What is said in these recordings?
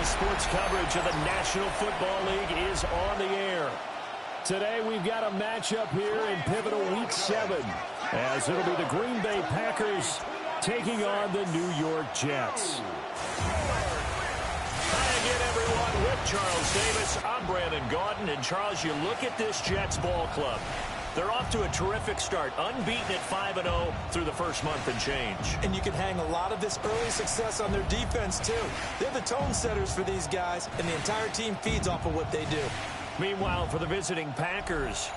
sports coverage of the National Football League is on the air. Today we've got a matchup here in pivotal Week 7, as it'll be the Green Bay Packers taking on the New York Jets. Hi again, everyone, with Charles Davis. I'm Brandon Gaudin, and Charles, you look at this Jets ball club. They're off to a terrific start, unbeaten at 5-0 through the first month and change. And you can hang a lot of this early success on their defense, too. They're the tone setters for these guys, and the entire team feeds off of what they do. Meanwhile, for the visiting Packers,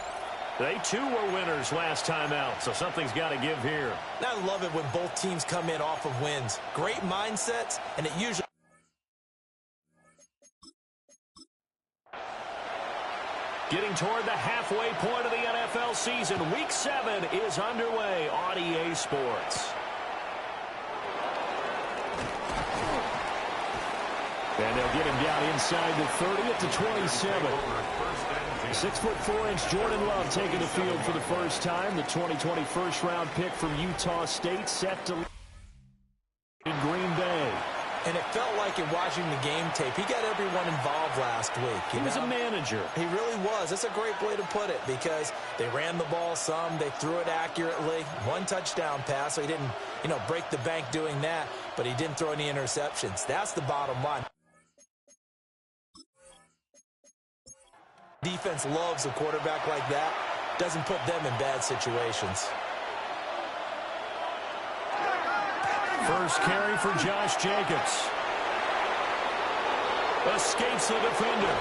they too were winners last time out, so something's got to give here. I love it when both teams come in off of wins. Great mindsets, and it usually... Getting toward the halfway point of the NFL season, Week 7 is underway on EA Sports. And they'll get him down inside the 30 at the 27. 6'4" Jordan Love taking the field for the first time. The 2020 first-round pick from Utah State set to in Green Bay. And it felt like in watching the game tape, he got everyone involved last week. He was a manager. He really was. That's a great way to put it because they ran the ball some, they threw it accurately. One touchdown pass, so he didn't, break the bank doing that, but he didn't throw any interceptions. That's the bottom line. Defense loves a quarterback like that. Doesn't put them in bad situations. First carry for Josh Jacobs. Escapes the defender.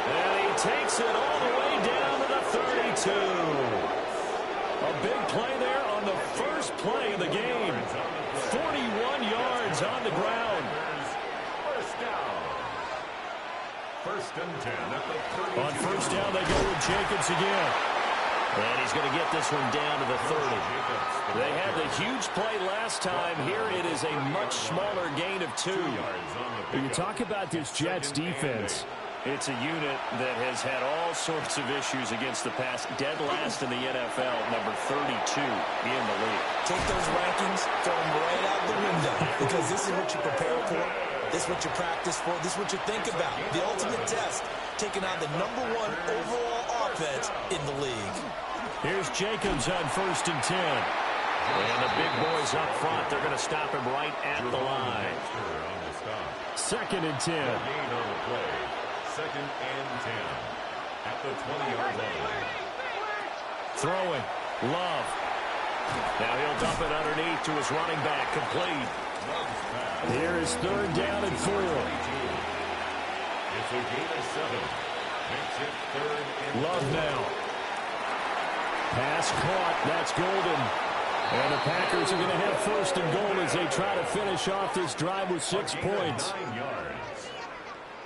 And he takes it all the way down to the 32. A big play there on the first play of the game. 41 yards on the ground. First down. First and 10 at the 32. On first down, they go with Jacobs again. And he's going to get this one down to the 30. They had the huge play last time. Here it is a much smaller gain of 2. When you talk about this Jets defense, it's a unit that has had all sorts of issues against the pass. Dead last in the NFL, number 32 in the league. Take those rankings, throw them right out the window, because this is what you prepare for. This is what you practice for. This is what you think about. The ultimate test, taking on the #1 overall offense in the league. Here's Jacobs on first and 10. And the big boys up front, they're going to stop him right at the line. Second and 10. Second and 10 at the 20-yard line. Throwing. Love. Now he'll dump it underneath to his running back. Complete. Here is third down and 4. It's a gain of 7. Makes it third and Love now. Pass caught. That's Golden. And the Packers are going to have first and goal as they try to finish off this drive with 6 points. 9 yards.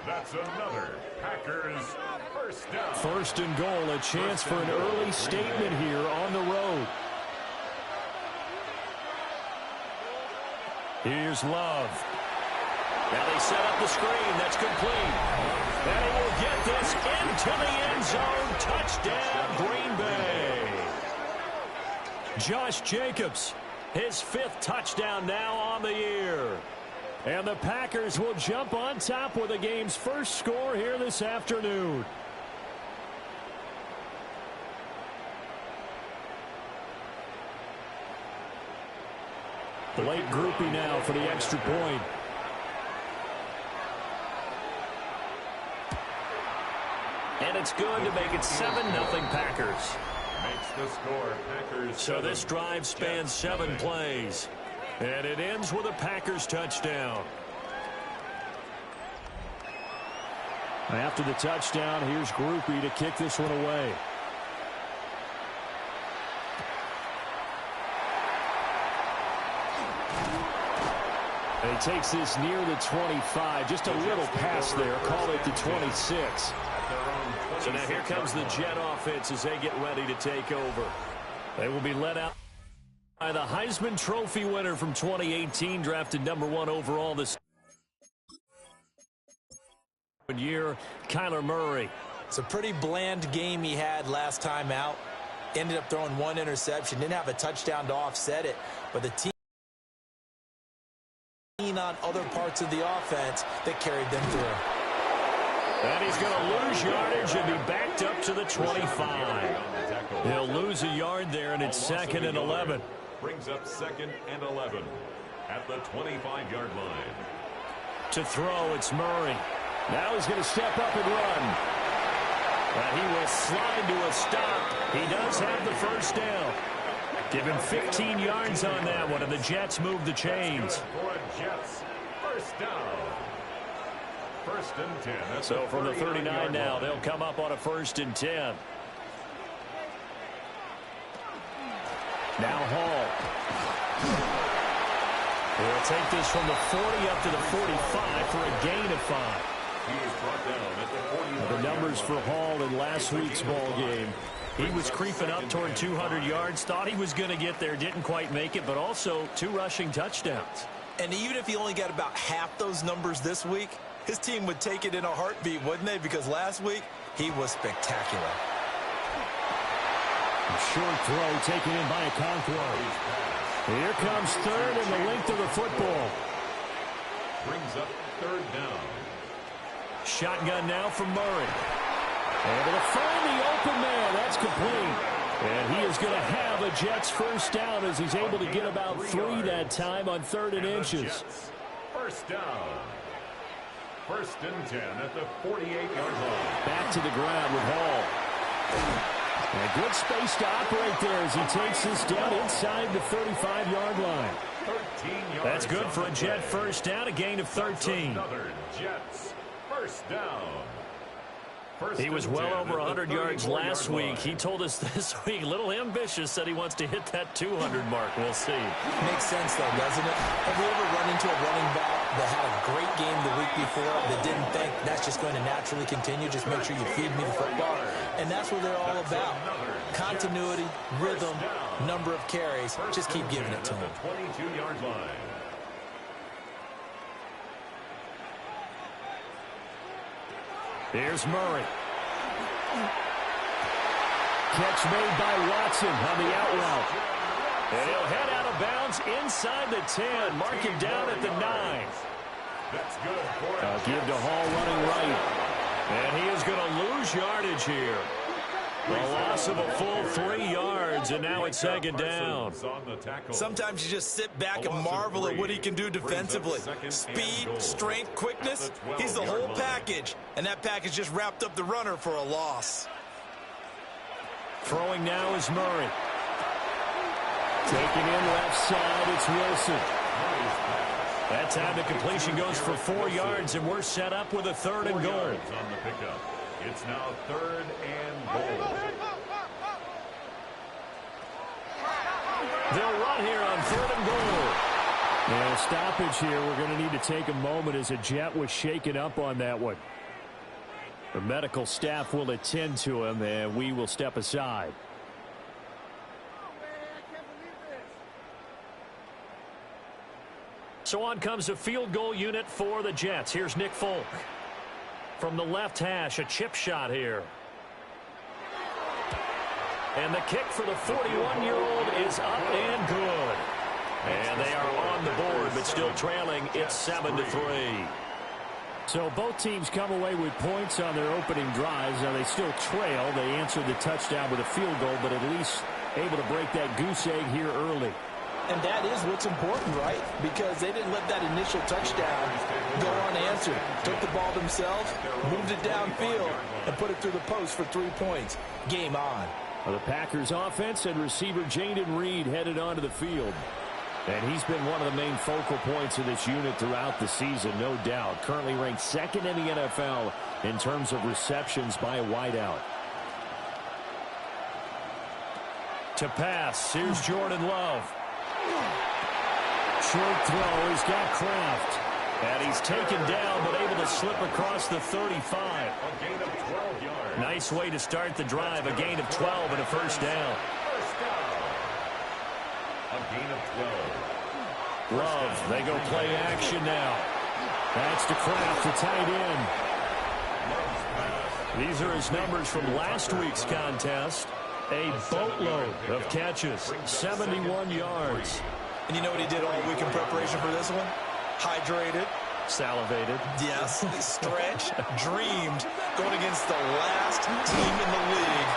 That's another Packers first down. First and goal, a chance for an early statement here on the road. Here's Love. Now they set up the screen. That's complete. And he will get this into the end zone. Touchdown, Green Bay. Josh Jacobs, his 5th touchdown now on the year. And the Packers will jump on top with the game's first score here this afternoon. Late groupie now for the extra point. And it's good to make it 7-0 Packers. Makes the score Packers. So this drive spans 7 plays. And it ends with a Packers touchdown. After the touchdown, here's Groupie to kick this one away. And he takes this near the 25. Just a little pass there. Call it the 26. So now here comes the Jet offense as they get ready to take over. They will be led out by the Heisman Trophy winner from 2018, drafted #1 overall this year, Kyler Murray. It's a pretty bland game he had last time out. Ended up throwing 1 interception. Didn't have a touchdown to offset it. But the team on other parts of the offense that carried them through. And he's going to lose yardage and be backed up to the 25. He'll lose a yard there, and it's 2nd and 11. Brings up 2nd and 11 at the 25-yard line. To throw, it's Murray. Now he's going to step up and run. And he will slide to a stop. He does have the first down. Give him 15 yards on that one, and the Jets move the chains. For a Jets first down. 1st and 10. So from the 39 now, they'll come up on a 1st and 10. Now Hall. He'll take this from the 40 up to the 45 for a gain of 5. He is brought down at the 40. The numbers for Hall in last week's ball game. He was creeping up toward 200 yards, thought he was going to get there, didn't quite make it, but also 2 rushing touchdowns. And even if he only got about half those numbers this week, his team would take it in a heartbeat, wouldn't they? Because last week, he was spectacular. A short throw taken in by Okonkwo. Here comes 3rd and the length of the football. Brings up 3rd down. Shotgun now from Murray. Able to find the open man. That's complete. And he is going to have a Jets first down as he's able to get about 3 that time on 3rd and inches. First down. 1st and 10 at the 48-yard line. Back to the ground with Hall. And a good space to operate there as he takes this down inside the 35-yard line. 13 yards. That's good for a Jet first down, a gain of 13. Another Jets first down. He was well over 100 yards last week. He told us this week, a little ambitious, said he wants to hit that 200 mark. We'll see. Makes sense, though, doesn't it? Have you ever run into a running back that had a great game the week before that didn't think that's just going to naturally continue? Just make sure you feed me the football. And that's what they're all about. Continuity, rhythm, number of carries. Just keep giving it to him. 22-yard line. Here's Murray. Catch made by Watson on the out route. And he'll head out of bounds inside the 10. Mark him down at the 9. That's good. Give to Hall running right. And he is going to lose yardage here. A loss of a full 3 yards, and now it's 2nd down. Sometimes you just sit back and marvel at what he can do defensively. Speed, strength, quickness, he's the whole package. And that package just wrapped up the runner for a loss. Throwing now is Murray. Taking in left side, it's Wilson. That time the completion goes for 4 yards, and we're set up with a 3rd and goal. On the pickup. It's now 3rd and goal. They'll run here on 3rd and goal. And a stoppage here. We're going to need to take a moment as a Jet was shaken up on that one. The medical staff will attend to him, and we will step aside. So on comes a field goal unit for the Jets. Here's Nick Folk. From the left hash, a chip shot here. And the kick for the 41-year-old is up and good. And they are on the board, but still trailing. It's 7-3. So both teams come away with points on their opening drives. Now they still trail. They answered the touchdown with a field goal, but at least able to break that goose egg here early. And that is what's important, right? Because they didn't let that initial touchdown go unanswered. Took the ball themselves, moved it downfield, and put it through the post for 3 points. Game on. Well, the Packers offense and receiver Jaden Reed headed onto the field. And he's been one of the main focal points of this unit throughout the season, no doubt. Currently ranked 2nd in the NFL in terms of receptions by a wideout. To pass, here's Jordan Love. Short throw, he's got Kraft. And he's taken down, but able to slip across the 35. A gain of 12 yards. Nice way to start the drive, a gain of 12 and a first down. First down. A gain of 12. Love, they go play action now. That's to Kraft, the tight end. These are his numbers from last week's contest. A boatload of catches, 71 yards. And you know what he did all week in preparation for this one? Hydrated. Salivated. Yes, stretched, dreamed, going against the last team in the league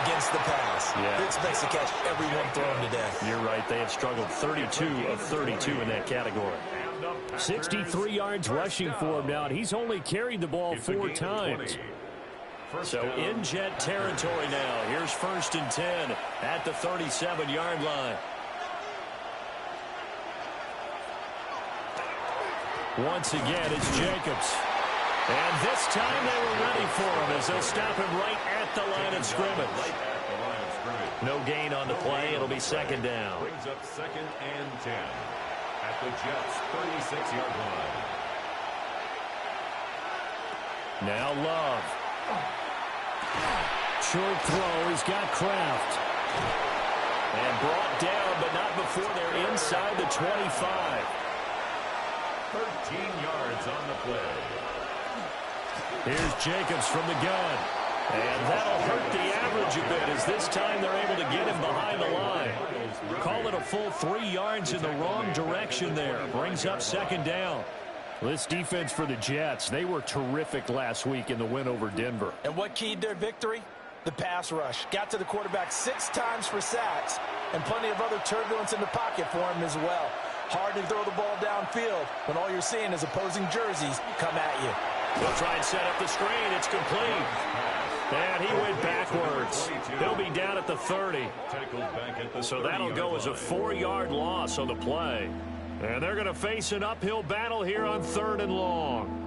against the pass. Yeah. He expects to catch everyone thrown today. You're right. They have struggled 32 of 32 in that category. 63 yards rushing for him now, and he's only carried the ball 4 times. So in jet territory now. Here's 1st and 10 at the 37-yard line. Once again, it's Jacobs. And this time they were ready for him as they'll stop him right at the line of scrimmage. No gain on the play. It'll be 2nd down. Brings up 2nd and 10 at the Jets' 36-yard line. Now Love. Short throw. He's got Kraft. And brought down, but not before they're inside the 25. 13 yards on the play. Here's Jacobs from the gun. And that'll hurt the average a bit as this time they're able to get him behind the line. Call it a full 3 yards in the wrong direction there. Brings up 2nd down. This defense for the Jets, they were terrific last week in the win over Denver. And what keyed their victory? The pass rush. Got to the quarterback 6 times for sacks, and plenty of other turbulence in the pocket for him as well. Hard to throw the ball downfield when all you're seeing is opposing jerseys come at you. They'll try and set up the screen. It's complete. And he went backwards. He'll be down at the 30. So that'll go as a 4-yard loss on the play. And they're going to face an uphill battle here on 3rd and long.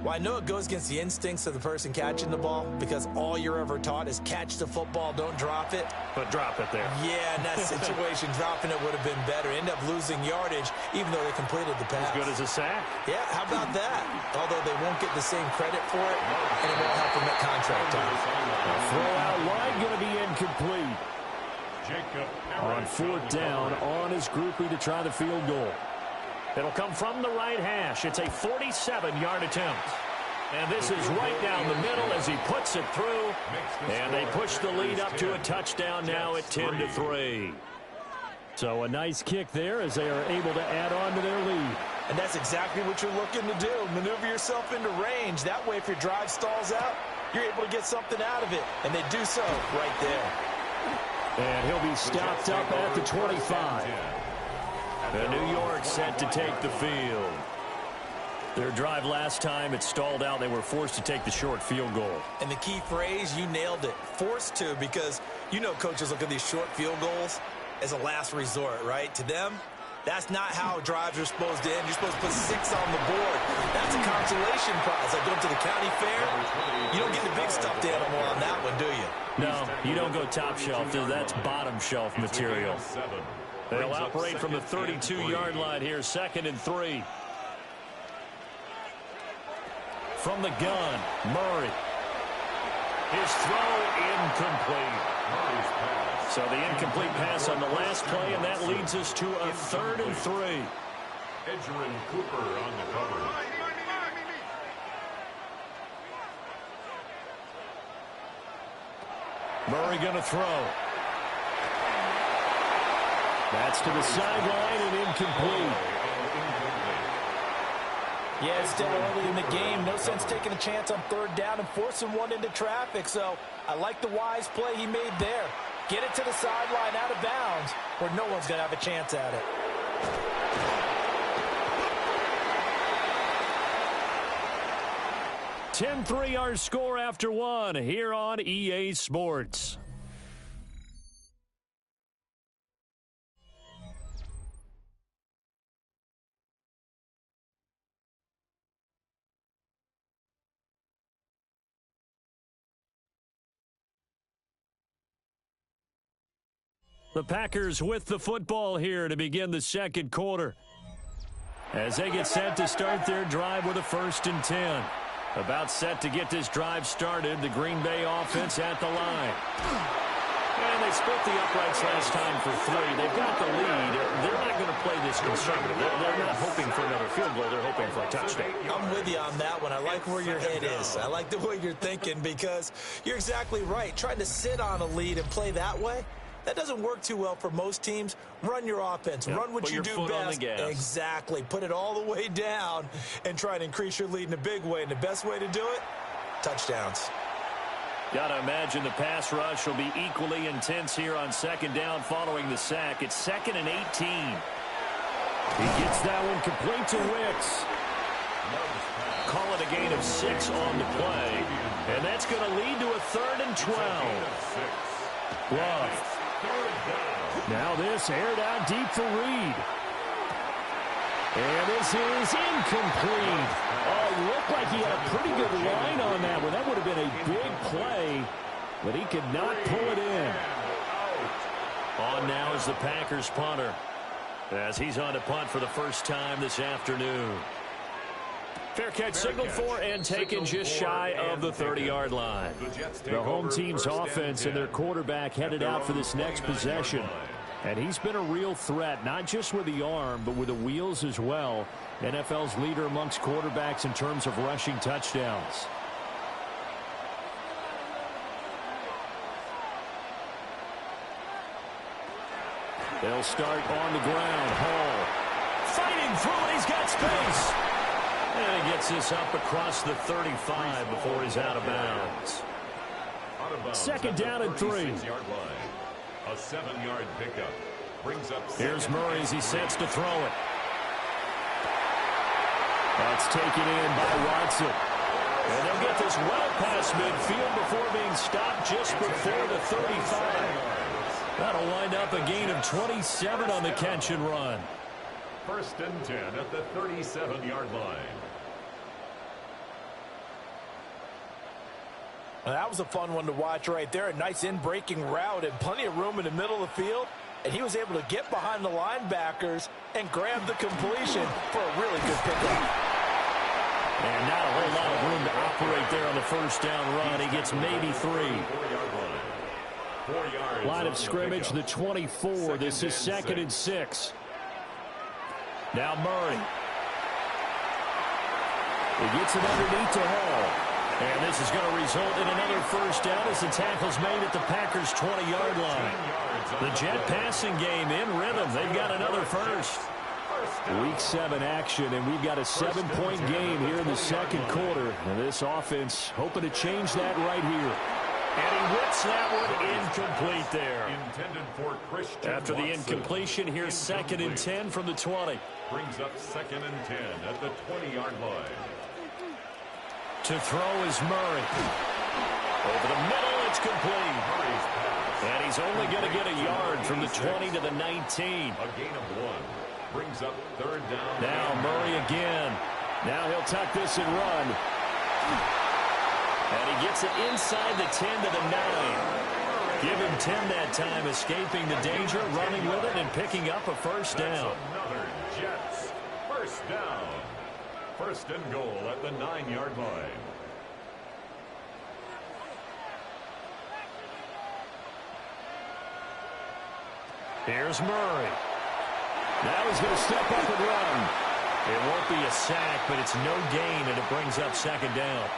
Well, I know it goes against the instincts of the person catching the ball because all you're ever taught is catch the football, don't drop it. But drop it there. Yeah, in that situation, dropping it would have been better. End up losing yardage even though they completed the pass. As good as a sack. Yeah, how about that? Although they won't get the same credit for it, and it won't help them at contract time. Throw out wide, going to be incomplete. On 4th down, on his groupie to try the field goal. It'll come from the right hash. It's a 47-yard attempt. And this is right down the middle as he puts it through. And they push the lead up to a touchdown now at 10-3. So a nice kick there as they are able to add on to their lead. And that's exactly what you're looking to do. Maneuver yourself into range. That way, if your drive stalls out, you're able to get something out of it. And they do so right there. And he'll be stopped up at the 25. And New York set to take the field. Their drive last time, it stalled out. They were forced to take the short field goal. And the key phrase, you nailed it. Forced to, because you know coaches look at these short field goals as a last resort, right? To them, that's not how drives are supposed to end. You're supposed to put 6 on the board. That's a consolation prize. Like going to the county fair, you don't get the big stuffed animal on that one, do you? No, you don't go top shelf. That's bottom shelf material. They'll operate from the 32-yard line here, 2nd and 3. From the gun, Murray. His throw incomplete. So the incomplete pass on the last play, and that leads us to a 3rd and 3. Edgerrin Cooper on the cover. Murray going to throw. That's to the sideline and incomplete. Yeah, it's still early in the game. No sense taking a chance on 3rd down and forcing one into traffic. So I like the wise play he made there. Get it to the sideline out of bounds where no one's going to have a chance at it. $10-3 our score after 1 here on EA Sports. The Packers with the football here to begin the 2nd quarter. As they get set to start their drive with a 1st and 10. About set to get this drive started, the Green Bay offense at the line. And they split the uprights last time for 3. They've got the lead. They're not going to play this conservative. They're not hoping for another field goal. They're hoping for a touchdown. I'm with you on that one. I like where your head is. I like the way you're thinking because you're exactly right. Trying to sit on a lead and play that way, That doesn't work too well for most teams. Run your offense. Run what you do best. Exactly. Put it all the way down and try to increase your lead in a big way. And the best way to do it, touchdowns. Got to imagine the pass rush will be equally intense here on second down following the sack. It's 2nd and 18. He gets that one complete to Wicks. Call it a gain of 6 on the play. And that's going to lead to a 3rd and 12. Love. Now this aired out deep for Reed. And this is incomplete. Oh, looked like he had a pretty good line on that one. That would have been a big play, but he could not pull it in. On now is the Packers punter, as he's on to punt for the first time this afternoon. Fair catch signaled for and taken just shy of the 30-yard line. The home team's offense and their quarterback headed out for this next possession. And he's been a real threat, not just with the arm, but with the wheels as well. NFL's leader amongst quarterbacks in terms of rushing touchdowns. They'll start on the ground. Hall fighting through it. He's got space. And he gets this up across the 35 before he's out of bounds. Second down and 3. A 7-yard pickup brings up. Here's Murray as he sets to throw it. That's taken in by Watson. And they'll get this well past midfield before being stopped just before the 35. That'll wind up a gain of 27 on the catch and run. 1st and 10 at the 37-yard line. Well, that was a fun one to watch right there. A nice in-breaking route and plenty of room in the middle of the field. And he was able to get behind the linebackers and grab the completion for a really good pickup. And not a whole lot of room to operate there on the first down run. He gets maybe 3. 4 yards. Line of scrimmage, the 24. This is 2nd and 6. Now Murray. He gets it underneath to Hall. And this is going to result in another first down as the tackle's made at the Packers' 20-yard line. The Jet passing game in rhythm. They've got another first. Week 7 action, and we've got a 7-point game here in the second quarter. And this offense hoping to change that right here. And he whips that one incomplete there. Intended for Christian After the Watson. incompletion, here's 2nd and 10 from the 20. Brings up 2nd and 10 at the 20-yard line. To throw is Murray. Over the middle, it's complete. And he's only going to get a yard from the 20 to the 19. A gain of 1. Brings up 3rd down. Now Murray again. Now he'll tuck this and run. And he gets it inside the 10 to the 9. Give him 10 that time, escaping the danger, running with it, and picking up a first down. Another Jets first down. 1st and goal at the 9-yard line. Here's Murray. Now he's going to step up and run. It won't be a sack, but it's no gain, and it brings up 2nd down.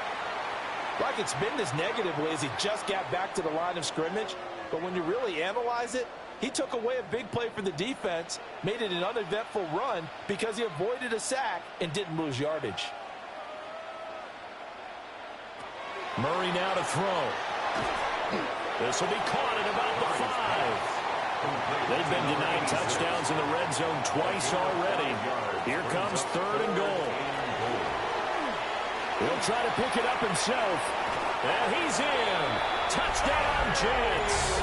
Like it's been this negatively as he just got back to the line of scrimmage. But when you really analyze it, he took away a big play for the defense, made it an uneventful run because he avoided a sack and didn't lose yardage. Murray now to throw. This will be caught at about the 5. They've been denied touchdowns in the red zone twice already. Here comes 3rd and goal. He'll try to pick it up himself. And he's in. Touchdown, Jets.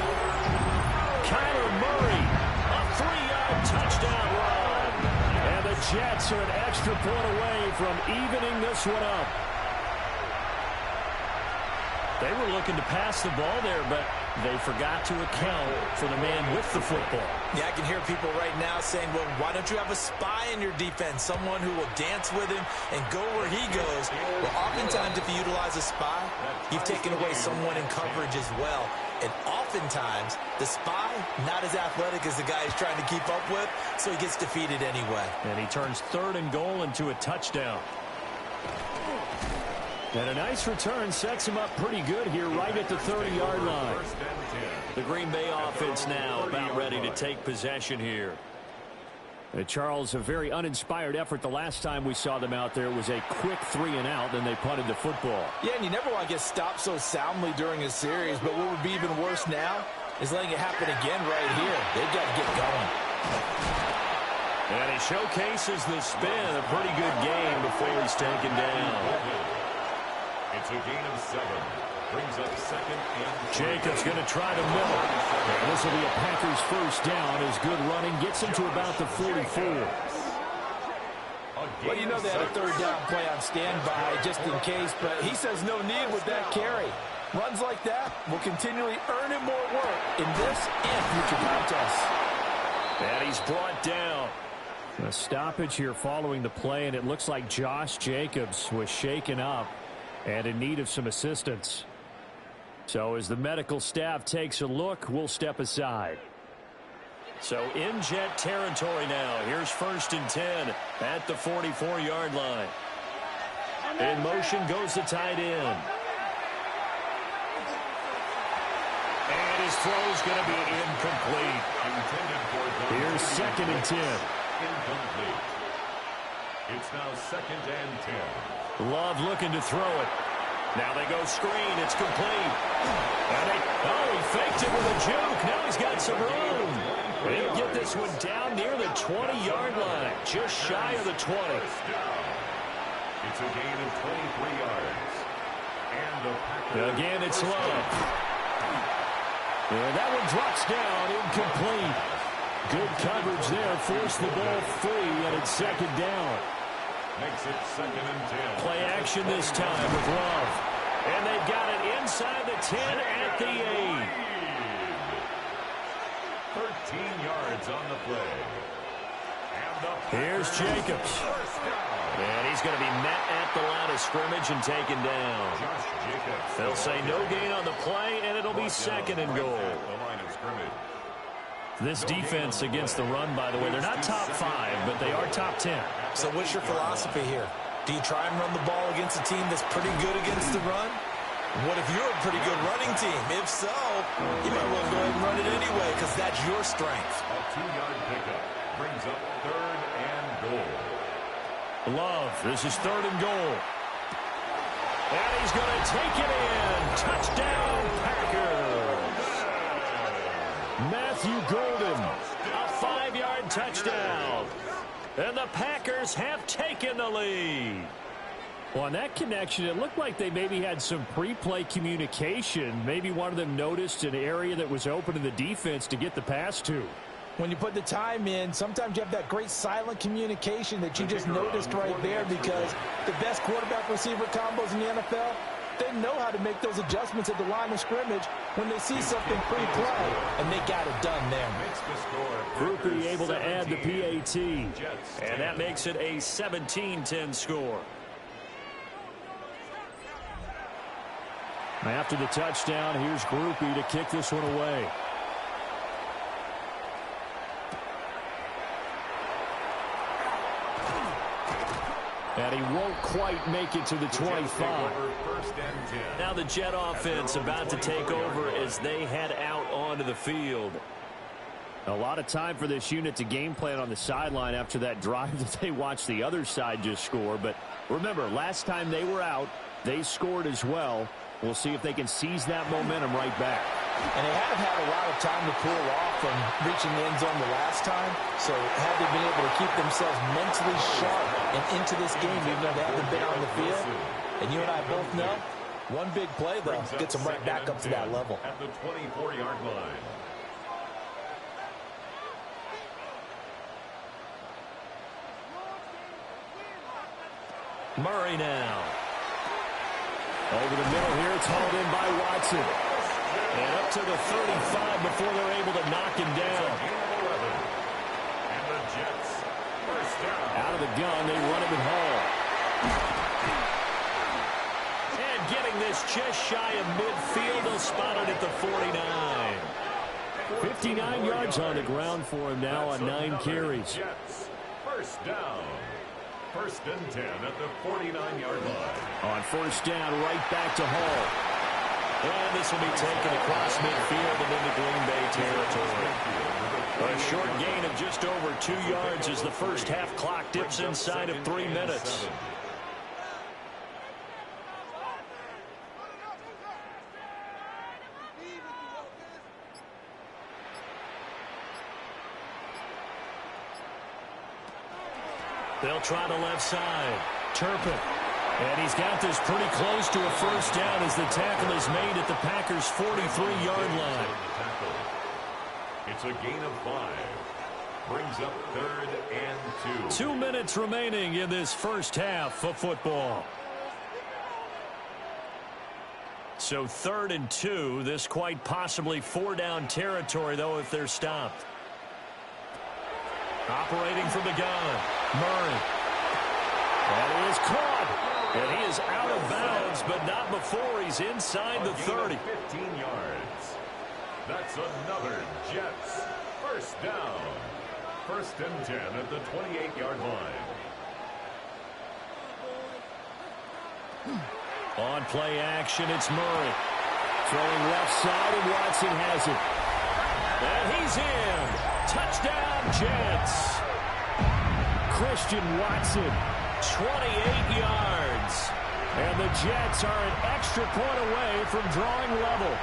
Kyler Murray, a 3-yard touchdown run. And the Jets are an extra point away from evening this one up. They were looking to pass the ball there, but they forgot to account for the man with the football. Yeah, I can hear people right now saying, well, why don't you have a spy in your defense, someone who will dance with him and go where he goes? Well, oftentimes if you utilize a spy, you've taken away someone in coverage as well. And oftentimes, the spy, not as athletic as the guy he's trying to keep up with, so he gets defeated anyway. And he turns 3rd and goal into a touchdown. And a nice return sets him up pretty good here right at the 30-yard line. 1st and 10. The Green Bay offense now about ready to take possession here. Charles, a very uninspired effort the last time we saw them out there. It was a quick 3-and-out, then they punted the football. Yeah, and you never want to get stopped so soundly during a series, but what would be even worse now is letting it happen again right here. They've got to get going. And he showcases the spin. A pretty good game before he's taken down. It's a gain of 7. Brings up second and Jacobs going to try to middle. This will be a Packers first down as good running gets him to about the 44. Well, you know they had a third down play on standby just in case, but he says no need with that carry. Runs like that will continually earn him more work in this and future contests. And he's brought down. A stoppage here following the play, and it looks like Josh Jacobs was shaken up and in need of some assistance. So as the medical staff takes a look, we'll step aside. So in jet territory now. Here's 1st and 10 at the 44-yard line. In motion goes the tight end. And his throw's going to be incomplete. Here's 2nd and 10. Incomplete. It's now 2nd and 10. Love looking to throw it. Now they go screen. It's complete. And he faked it with a juke. Now he's got some room. And he'll get this one down near the 20-yard line. Just shy of the 20. It's a gain of 23 yards. And the Packers. Again, it's Love. And that one drops down. Incomplete. Good coverage there. Forced the ball free, and it's 2nd down. Makes it 2nd and 10. Play action this time with Love. And they've got it inside the 10 at the 8. 13 yards on the play. Here's Jacobs. And he's going to be met at the line of scrimmage and taken down. They'll say no gain on the play, and it'll be 2nd and goal. This defense against the run, by the way, they're not top 5, but they are top 10. So what's your philosophy here? Do you try and run the ball against a team that's pretty good against the run? What if you're a pretty good running team? If so, you might well go ahead and run it anyway because that's your strength. A 2-yard pickup brings up 3rd and goal. Love, this is 3rd and goal. And he's going to take it in. Touchdown, Packers. Matthew Golden, a 5-yard touchdown. And the Packers have taken the lead. Well, on that connection, it looked like they maybe had some pre-play communication. Maybe one of them noticed an area that was open to the defense to get the pass to. When you put the time in, sometimes you have that great silent communication that you just noticed right there because the best quarterback-receiver combos in the NFL, they know how to make those adjustments at the line of scrimmage when they see something pre-play, and they got it done there. Groupie able to add the PAT. And that makes it a 17-10 score. After the touchdown, here's Groupie to kick this one away. And he won't quite make it to the 25. Now the Jet offense about to take over as they head out onto the field. A lot of time for this unit to game plan on the sideline after that drive that they watched the other side just score. But remember, last time they were out, they scored as well. We'll see if they can seize that momentum right back. And they haven't had a lot of time to cool off from reaching the end zone the last time. So have they been able to keep themselves mentally sharp and into this game even though they haven't been on the field? And you and I both know, one big play, though, gets them right back up to that level. At the 24-yard line. Murray now. Over the middle here, it's hauled in by Watson. And up to the 35 before they're able to knock him down. And the Jets first down. Out of the gun, they run him at Hall. And getting this just shy of midfield, they'll spot it at the 49. 59 yards on the ground for him now on 9 carries. Jets first down. 1st and 10 at the 49-yard line. On 1st down, right back to Hall. And this will be taken across midfield and into Green Bay territory. A short gain of just over 2 yards as the first half clock dips inside of 3 minutes. They'll try the left side. Turpin. And he's got this pretty close to a first down as the tackle is made at the Packers' 43-yard line. It's a gain of 5. Brings up 3rd and 2. 2 minutes remaining in this first half of football. So 3rd and 2. This quite possibly 4-down territory, though, if they're stopped. Operating from the gun. Murray. And he is caught. And he is out of bounds, but not before he's inside the 30. 15 yards. That's another Jets first down. 1st and 10 at the 28-yard line. On play action, it's Murray. Throwing left side, and Watson has it. And he's in. Touchdown, Jets. Christian Watson, 28 yards. And the Jets are an extra point away from drawing level.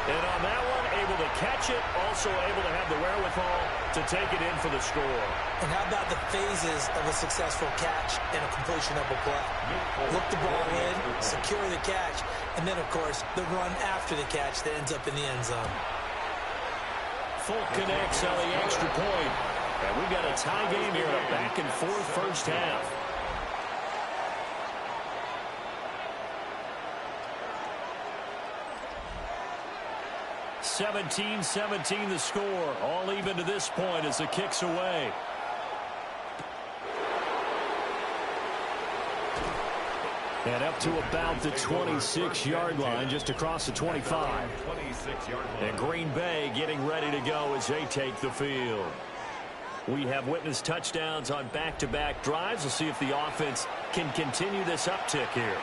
And on that one, able to catch it, also able to have the wherewithal to take it in for the score. And how about the phases of a successful catch and a completion of a play? Look the ball in, secure the catch, and then, of course, the run after the catch that ends up in the end zone. Full connects on the extra point. And we've got a tie game here, a back-and-forth first half. (17-17) the score. All even to this point as the kick's away. And up to about the 26-yard line, just across the 25. And Green Bay getting ready to go as they take the field. We have witnessed touchdowns on back-to-back drives. We'll see if the offense can continue this uptick here.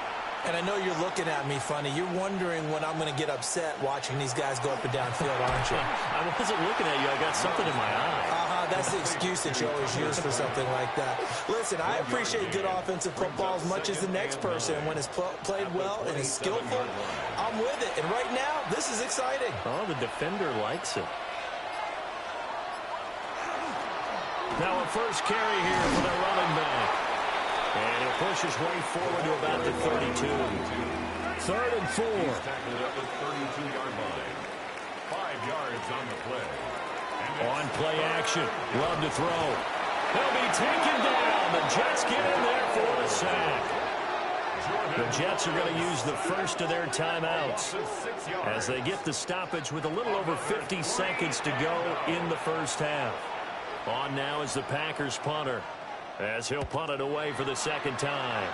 And I know you're looking at me funny. You're wondering when I'm going to get upset watching these guys go up and down field, aren't you? I wasn't looking at you. I got something in my eye. That's the excuse that you always use for something like that. Listen, I appreciate good offensive football as much as the next person. When it's played well and is skillful, I'm with it. And right now, this is exciting. Oh, the defender likes it. Now a first carry here for the running back. And he'll push his way forward to about the 32. 3rd and 4. He's tackled at the 32-yard line. 5 yards on the play. On play action. Love to throw. They'll be taken down. The Jets get in there for a sack. The Jets are going to use the first of their timeouts as they get the stoppage with a little over 50 seconds to go in the first half. On now is the Packers punter, as he'll punt it away for the second time.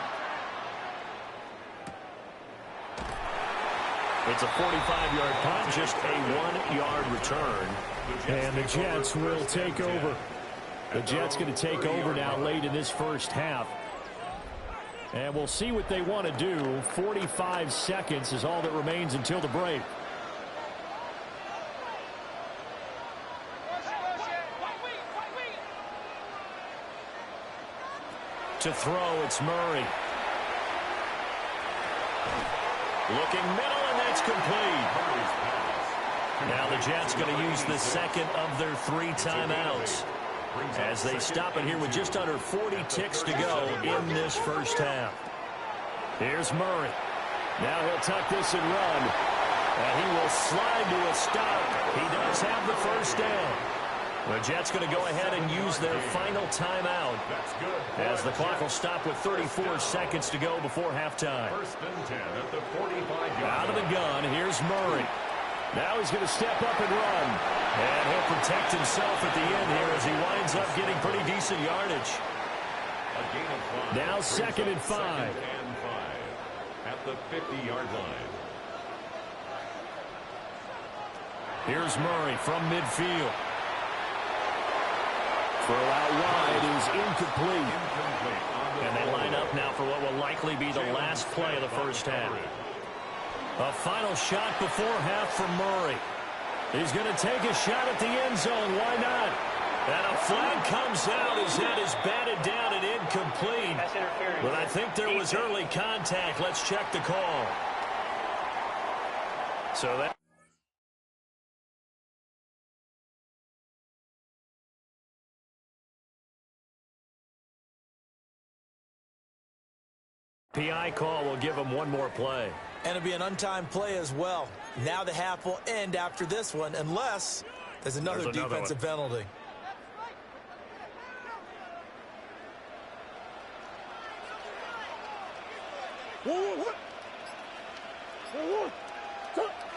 It's a 45-yard punt, just a 1-yard return. And the Jets will take over. The Jets going to take over now late in this first half. And we'll see what they want to do. 45 seconds is all that remains until the break. To throw, it's Murray. Looking middle, and that's complete. Now the Jets going to use the second of their 3 timeouts as they stop it here with just under 40 ticks to go in this first half. Here's Murray. Now he'll tuck this and run. And he will slide to a stop. He does have the first down. The Jets going to go ahead and use their final timeout as the clock will stop with 34 seconds to go before halftime. 1st and 10 at the 45-yard line. Out of the gun, here's Murray. Now he's going to step up and run. And he'll protect himself at the end here as he winds up getting pretty decent yardage. A gain of 5. Now 2nd and 5. 2nd and 5 at the 50-yard line. Here's Murray from midfield. Throw out wide is incomplete. And they line up now for what will likely be the last play of the first half. A final shot before half from Murray. He's going to take a shot at the end zone. Why not? And a flag comes out. His head is batted down and incomplete. But I think there was early contact. Let's check the call. So that PI call will give him one more play. And it'll be an untimed play as well. Now the half will end after this one, unless there's another defensive penalty.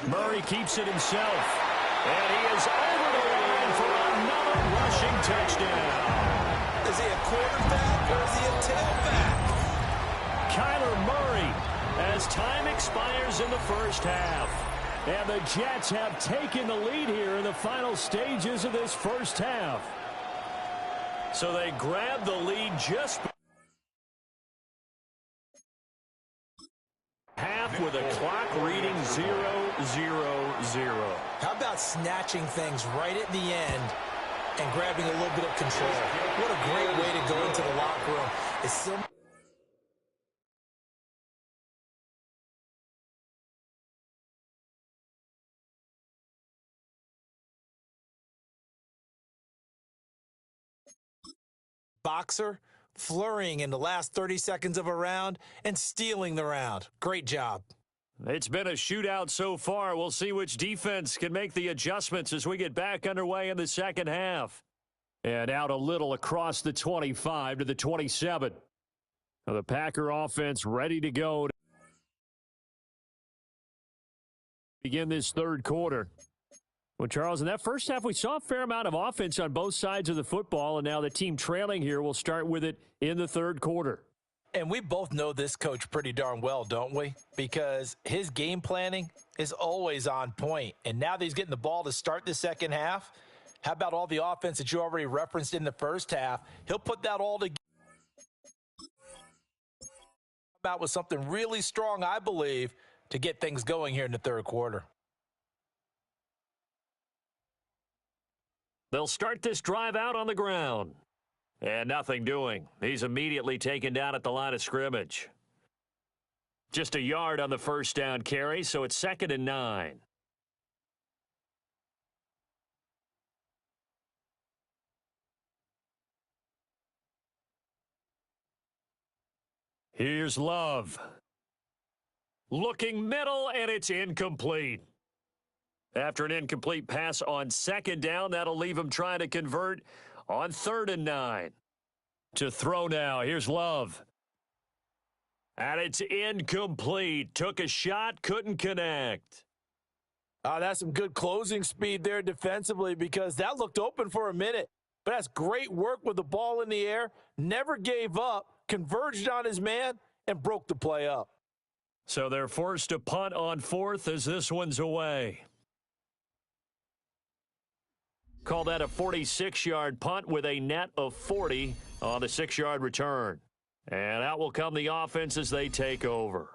Murray keeps it himself. And he is over the line for another rushing touchdown. Is he a quarterback or is he a tailback? Kyler Murray, as time expires in the first half. And the Jets have taken the lead here in the final stages of this first half. So they grab the lead just half with a clock reading 0-0-0. How about snatching things right at the end and grabbing a little bit of control? What a great way to go into the locker room. It's so boxer, flurrying in the last 30 seconds of a round and stealing the round. Great job. It's been a shootout so far. We'll see which defense can make the adjustments as we get back underway in the second half. And out a little across the 25 to the 27. Now the Packer offense ready to go to begin this third quarter. Well, Charles, in that first half, we saw a fair amount of offense on both sides of the football, and now the team trailing here will start with it in the third quarter. And we both know this coach pretty darn well, don't we? Because his game planning is always on point. And now that he's getting the ball to start the second half, how about all the offense that you already referenced in the first half? He'll put that all together about with something really strong, I believe, to get things going here in the third quarter. They'll start this drive out on the ground. And nothing doing. He's immediately taken down at the line of scrimmage. Just a yard on the first down carry, so it's 2nd and 9. Here's Love. Looking middle, and it's incomplete. After an incomplete pass on 2nd down, that'll leave him trying to convert on 3rd and 9. To throw now. Here's Love. And it's incomplete. Took a shot, couldn't connect. That's some good closing speed there defensively because that looked open for a minute. But that's great work with the ball in the air. Never gave up, converged on his man, and broke the play up. So they're forced to punt on 4th as this one's away. Call that a 46-yard punt with a net of 40 on the 6-yard return. And out will come the offense as they take over.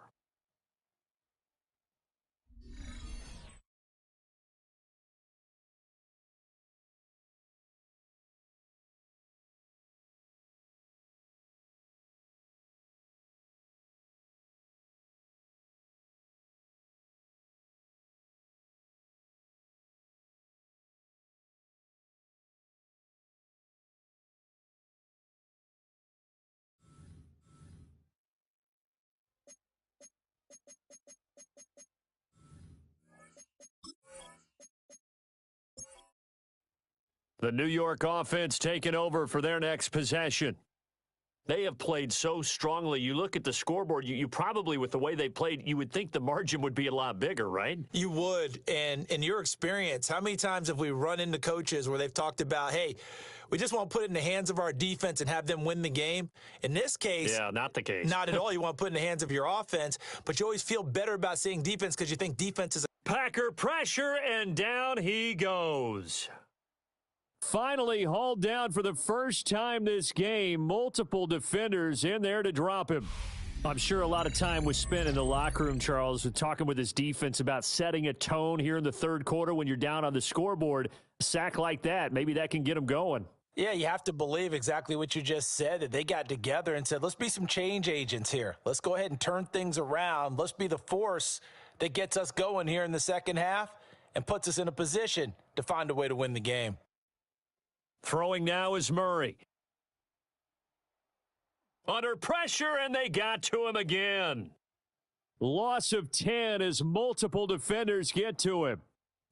The New York offense taking over for their next possession. They have played so strongly. You look at the scoreboard, you probably, with the way they played, you would think the margin would be a lot bigger, right? You would. And in your experience, how many times have we run into coaches where they've talked about, hey, we just want to put it in the hands of our defense and have them win the game? In this case, yeah, not the case. Not at all. You want to put it in the hands of your offense, but you always feel better about seeing defense because you think defense is Packer pressure, and down he goes. Finally hauled down for the first time this game. Multiple defenders in there to drop him. I'm sure a lot of time was spent in the locker room, Charles, talking with his defense about setting a tone here in the third quarter when you're down on the scoreboard. A sack like that, maybe that can get them going. Yeah, you have to believe exactly what you just said, that they got together and said, let's be some change agents here. Let's go ahead and turn things around. Let's be the force that gets us going here in the second half and puts us in a position to find a way to win the game. Throwing now is Murray. Under pressure, and they got to him again. Loss of 10 as multiple defenders get to him.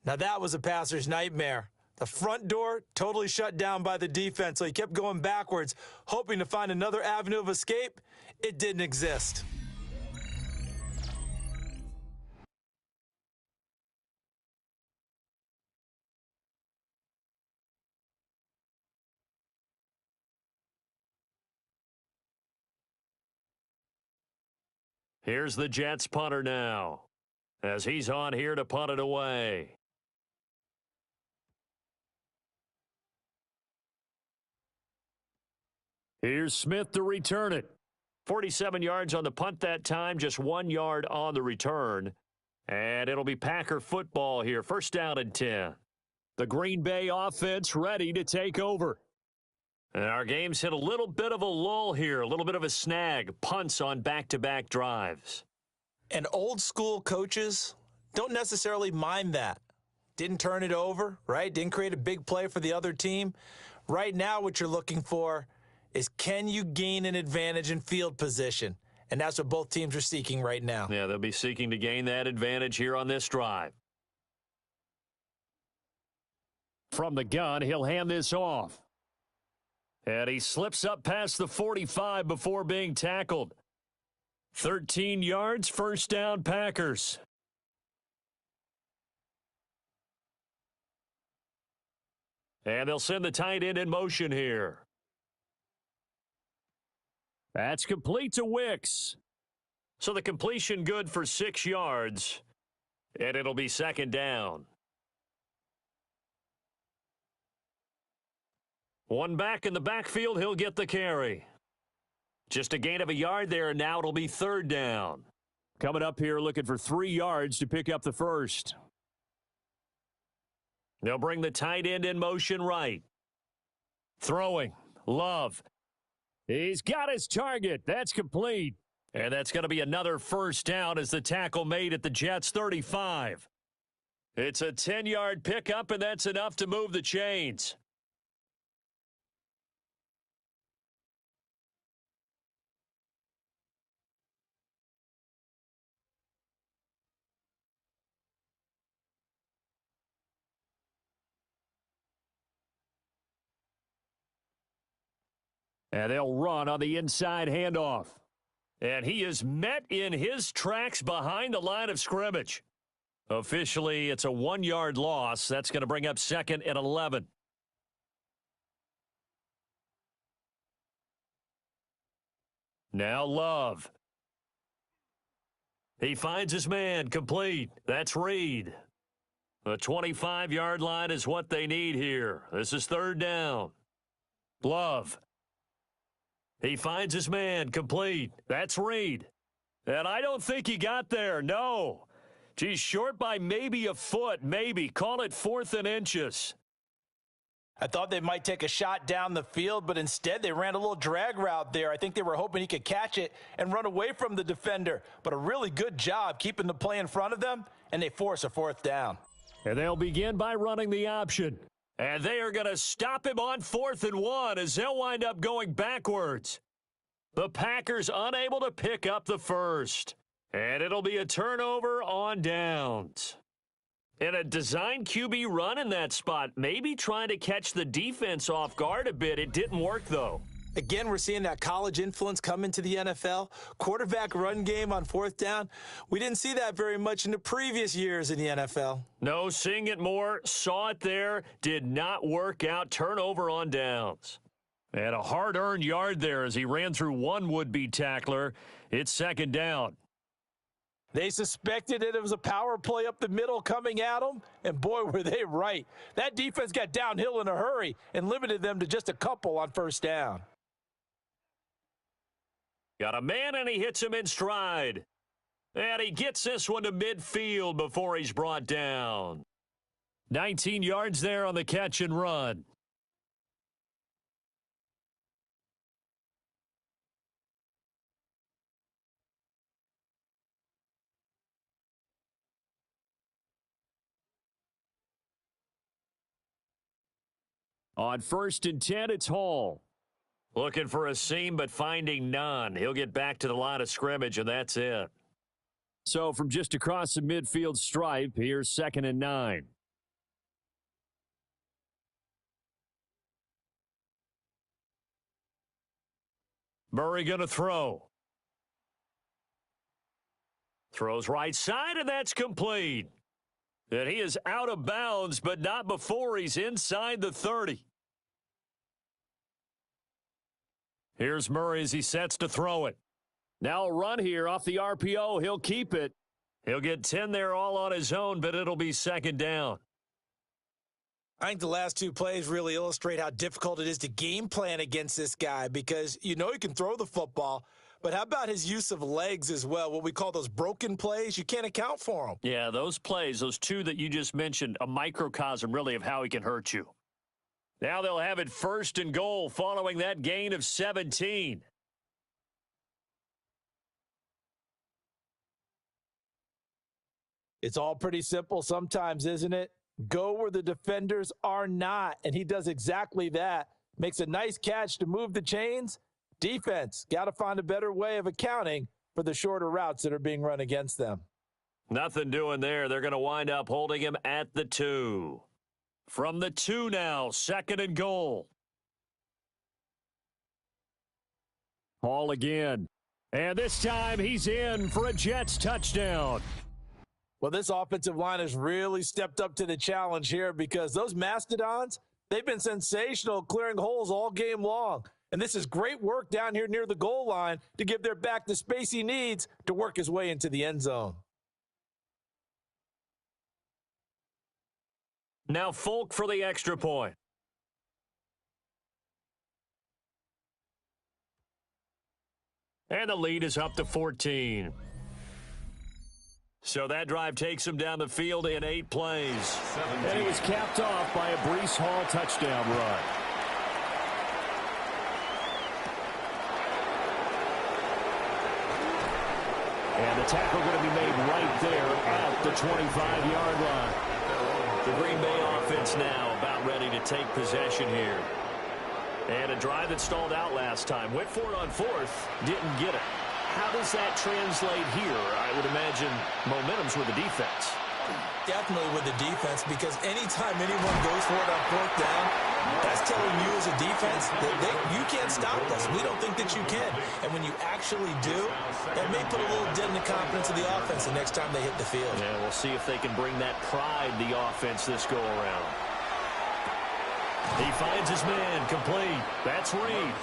Now that was a passer's nightmare. The front door totally shut down by the defense, so he kept going backwards, hoping to find another avenue of escape. It didn't exist. Here's the Jets punter now, as he's on here to punt it away. Here's Smith to return it. 47 yards on the punt that time, just 1 yard on the return. And it'll be Packer football here, first down and 10. The Green Bay offense ready to take over. And our game's hit a little bit of a lull here, a little bit of a snag, punts on back-to-back drives. And old school coaches don't necessarily mind that. Didn't turn it over, right? Didn't create a big play for the other team. Right now what you're looking for is, can you gain an advantage in field position? And that's what both teams are seeking right now. Yeah, they'll be seeking to gain that advantage here on this drive. From the gun, he'll hand this off. And he slips up past the 45 before being tackled. 13 yards, first down, Packers. And they'll send the tight end in motion here. That's complete to Wicks. So the completion good for 6 yards. And it'll be second down. One back in the backfield, he'll get the carry. Just a gain of a yard there, and now it'll be third down. Coming up here looking for 3 yards to pick up the first. They'll bring the tight end in motion right. Throwing. Love. He's got his target. That's complete. And that's going to be another first down as the tackle made at the Jets' 35. It's a 10-yard pickup, and that's enough to move the chains. And they'll run on the inside handoff. And he is met in his tracks behind the line of scrimmage. Officially, it's a 1-yard loss. That's going to bring up second and 11. Now Love. He finds his man, complete. That's Reed. The 25-yard line is what they need here. This is third down. Love. He finds his man, complete. That's Reed. And I don't think he got there, no. He's short by maybe a foot, maybe. Call it 4th and inches. I thought they might take a shot down the field, but instead they ran a little drag route there. I think they were hoping he could catch it and run away from the defender. But a really good job keeping the play in front of them, and they force a 4th down. And they'll begin by running the option. And they are going to stop him on 4th and 1 as they'll wind up going backwards. The Packers unable to pick up the first. And it'll be a turnover on downs. And a design QB run in that spot, maybe trying to catch the defense off guard a bit. It didn't work, though. Again, we're seeing that college influence come into the NFL. Quarterback run game on 4th down. We didn't see that very much in the previous years in the NFL. No, seeing it more, saw it there, did not work out. Turnover on downs. And a hard-earned yard there as he ran through one would-be tackler. It's second down. They suspected that it was a power play up the middle coming at them, and boy, were they right. That defense got downhill in a hurry and limited them to just a couple on first down. Got a man, and he hits him in stride. And he gets this one to midfield before he's brought down. 19 yards there on the catch and run. On 1st and 10, it's Hall. Looking for a seam, but finding none. He'll get back to the line of scrimmage, and that's it. So from just across the midfield stripe, here's 2nd and 9. Murray going to throw. Throws right side, and that's complete. And he is out of bounds, but not before he's inside the 30. Here's Murray as he sets to throw it. Now a run here off the RPO. He'll keep it. He'll get 10 there all on his own, but it'll be 2nd down. I think the last two plays really illustrate how difficult it is to game plan against this guy because you know he can throw the football, but how about his use of legs as well, what we call those broken plays? You can't account for them. Yeah, those plays, those two that you just mentioned, a microcosm really of how he can hurt you. Now they'll have it 1st and goal following that gain of 17. It's all pretty simple sometimes, isn't it? Go where the defenders are not, and he does exactly that. Makes a nice catch to move the chains. Defense, got to find a better way of accounting for the shorter routes that are being run against them. Nothing doing there. They're going to wind up holding him at the 2. From the 2 now, 2nd and goal. Hall again. And this time he's in for a Jets touchdown. Well, this offensive line has really stepped up to the challenge here because those Mastodons, they've been sensational clearing holes all game long. And this is great work down here near the goal line to give their back the space he needs to work his way into the end zone. Now Folk for the extra point. And the lead is up to 14. So that drive takes him down the field in 8 plays. 17. And it was capped off by a Breece Hall touchdown run. And the tackle going to be made right there at the 25-yard line. The Green Bay offense now about ready to take possession here. And a drive that stalled out last time. Went for it on 4th, didn't get it. How does that translate here? I would imagine momentum's with the defense. Definitely with the defense, because anytime anyone goes for it on 4th down, that's telling you as a defense that you can't stop us. We don't think that you can. And when you actually do, that may put a little dent in the confidence of the offense the next time they hit the field. Yeah, we'll see if they can bring that pride the offense this go-around. He finds his man, complete. That's Reed.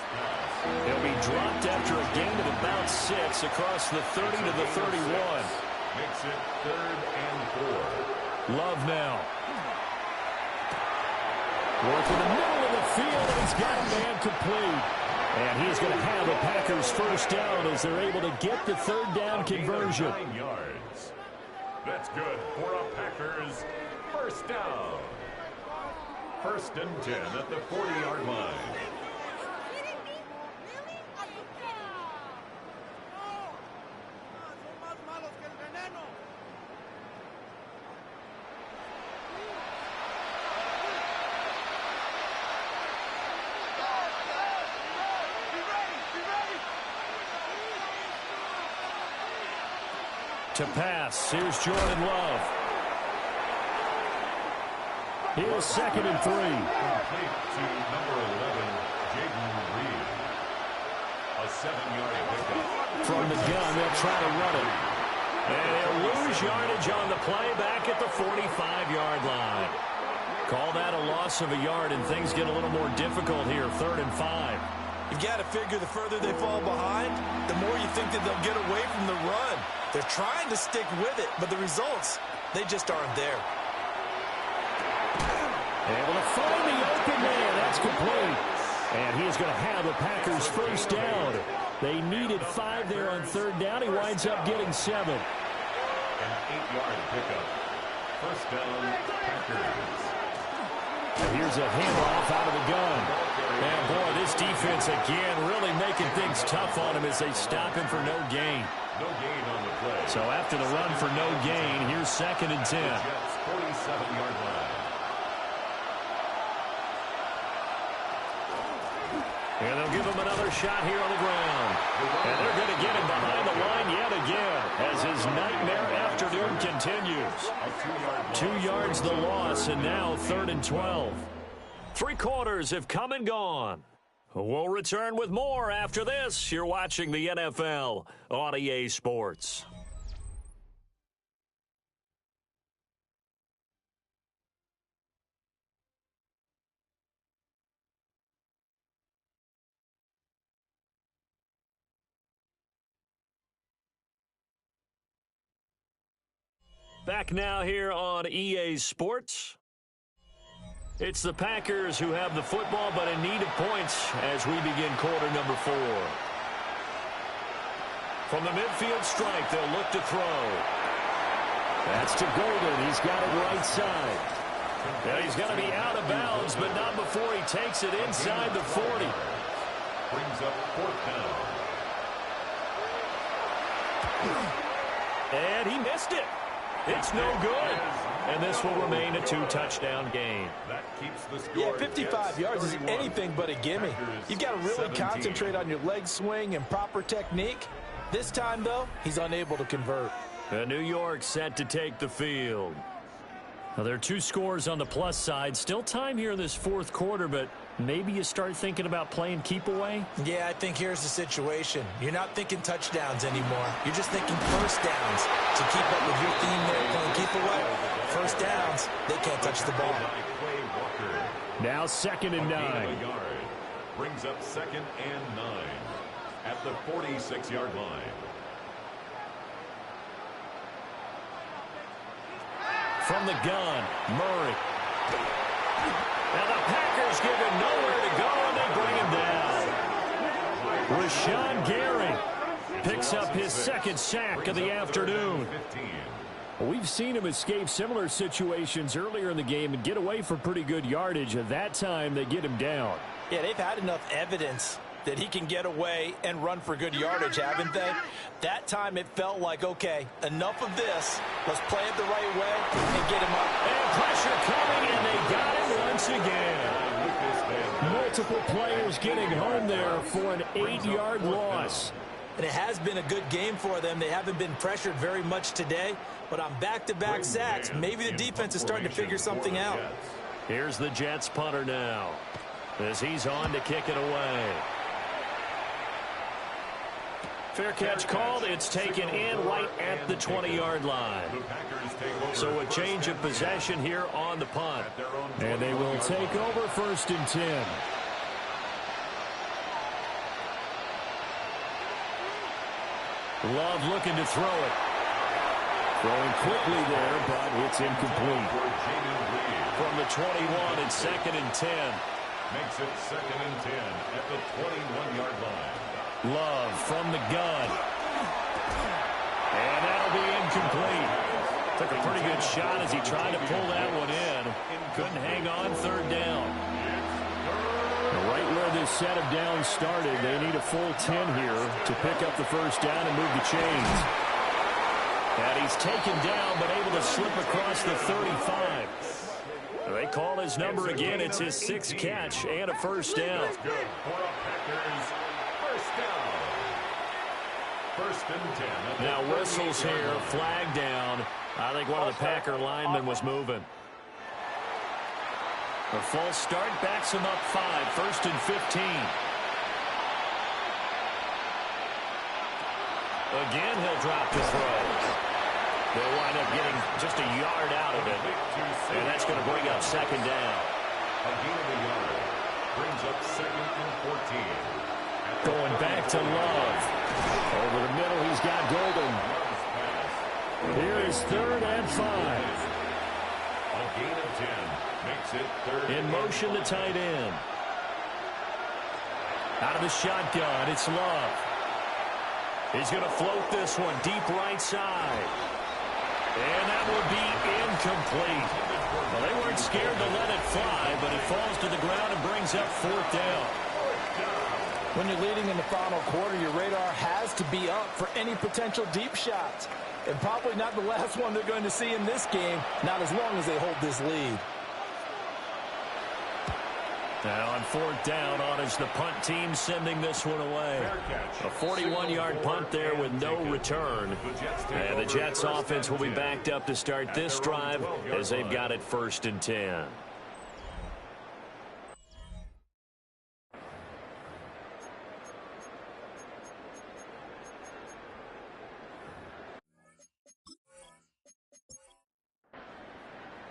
He'll be dropped after a gain of about 6 across the 30 to the 31. Makes it 3rd and 4. Love now. Work in the middle of the field, and he's got a man complete. And he's going to have a Packers first down as they're able to get the 3rd down conversion. 9 yards. That's good for a Packers first down. 1st and 10 at the 40-yard line. To pass, here's Jordan Love. Here's 2nd and 3. Complete to number 11, Jaden Reed. A 7-yard pickup. From the gun, they'll try to run it. And he'll lose yardage on the play back at the 45-yard line. Call that a loss of a yard, and things get a little more difficult here, 3rd and 5. You've got to figure the further they fall behind, the more you think that they'll get away from the run. They're trying to stick with it, but the results, they just aren't there. Able to find the open man. That's complete. And he's going to have the Packers first down They needed 5 there on third down. He winds up getting 7. An 8-yard pickup. First down, Packers. Here's a handoff out of the gun. And, boy, this defense again really making things tough on him as they stop him for no gain. No gain on the play. So after the run for no gain, here's 2nd and 10. Jets 47-yard line. And they'll give him another shot here on the ground. And they're going to get him behind the line yet again as his nightmare afternoon continues. 2 yards the loss, and now 3rd and 12. 3 quarters have come and gone. We'll return with more after this. You're watching the NFL on EA Sports. Back now here on EA Sports. It's the Packers who have the football, but in need of points as we begin quarter number 4. From the midfield strike, they'll look to throw. That's to Golden. He's got it right side. Now he's going to be out of bounds, but not before he takes it inside the 40. Brings up 4th down. And he missed it. It's no good. And this will remain a 2-touchdown game. That keeps the score. Yeah, 55 yards is anything but a gimme. You've got to really 17. concentrate on your leg swing and proper technique. This time, though, he's unable to convert. New York set to take the field. Now, there are 2 scores on the plus side. Still time here in this 4th quarter, but maybe you start thinking about playing keep away? Yeah, I think here's the situation. You're not thinking touchdowns anymore. You're just thinking first downs. To keep up with your theme there, playing keep away. First downs, they can't touch the ball. Now 2nd and 9. Brings up 2nd and 9 at the 46-yard line. From the gun, Murray. Now the Packers give him nowhere to go, and they bring him down. Rashawn Gary picks up his 2nd sack of the afternoon. We've seen him escape similar situations earlier in the game and get away for pretty good yardage. At that time, they get him down. Yeah, they've had enough evidence that he can get away and run for good yardage, haven't they? That time it felt like, okay, enough of this. Let's play it the right way and get him up. And pressure coming, and they got him once again. Multiple players getting home there for an 8-yard loss. And it has been a good game for them. They haven't been pressured very much today, but on back-to-back sacks, maybe the defense is starting to figure something out. Here's the Jets punter now as he's on to kick it away. Fair catch called. It's taken in right at the 20-yard line. So a change of possession here on the punt. And they will take over 1st and 10. Love looking to throw it. Throwing quickly there, but it's incomplete. From the 21, it's 2nd and 10. Makes it 2nd and 10 at the 21-yard line. Love from the gun. And that'll be incomplete. Took a pretty good shot as he tried to pull that one in. Couldn't hang on 3rd down. Right where this set of downs started, they need a full 10 here to pick up the 1st down and move the chains. And he's taken down but able to slip across the 35. They call his number again. It's his 6th catch and a 1st down. Good for the Packers. 1st down. 1st and 10. Now whistles here, flag down. I think one of the Packer linemen was moving. A false start backs him up 5, 1st and 15. Again, he'll drop the throw. They'll wind up getting just a yard out of it. And that's going to bring up 2nd down. A gain of a yard. Brings up 2nd and 14. Going back to Love. Over the middle, he's got Golden. Here is 3rd and 5. A gain of 10. Makes it 3rd. In motion, the tight end. Out of the shotgun, it's Love. He's going to float this one deep right side. And that would be incomplete. Well, they weren't scared to let it fly, but it falls to the ground and brings up 4th down. When you're leading in the final quarter, your radar has to be up for any potential deep shots. And probably not the last one they're going to see in this game, not as long as they hold this lead. Now on 4th down, on is the punt team sending this one away. A 41-yard punt there with no return. And the Jets offense will be backed up to start this drive as they've got it 1st and 10.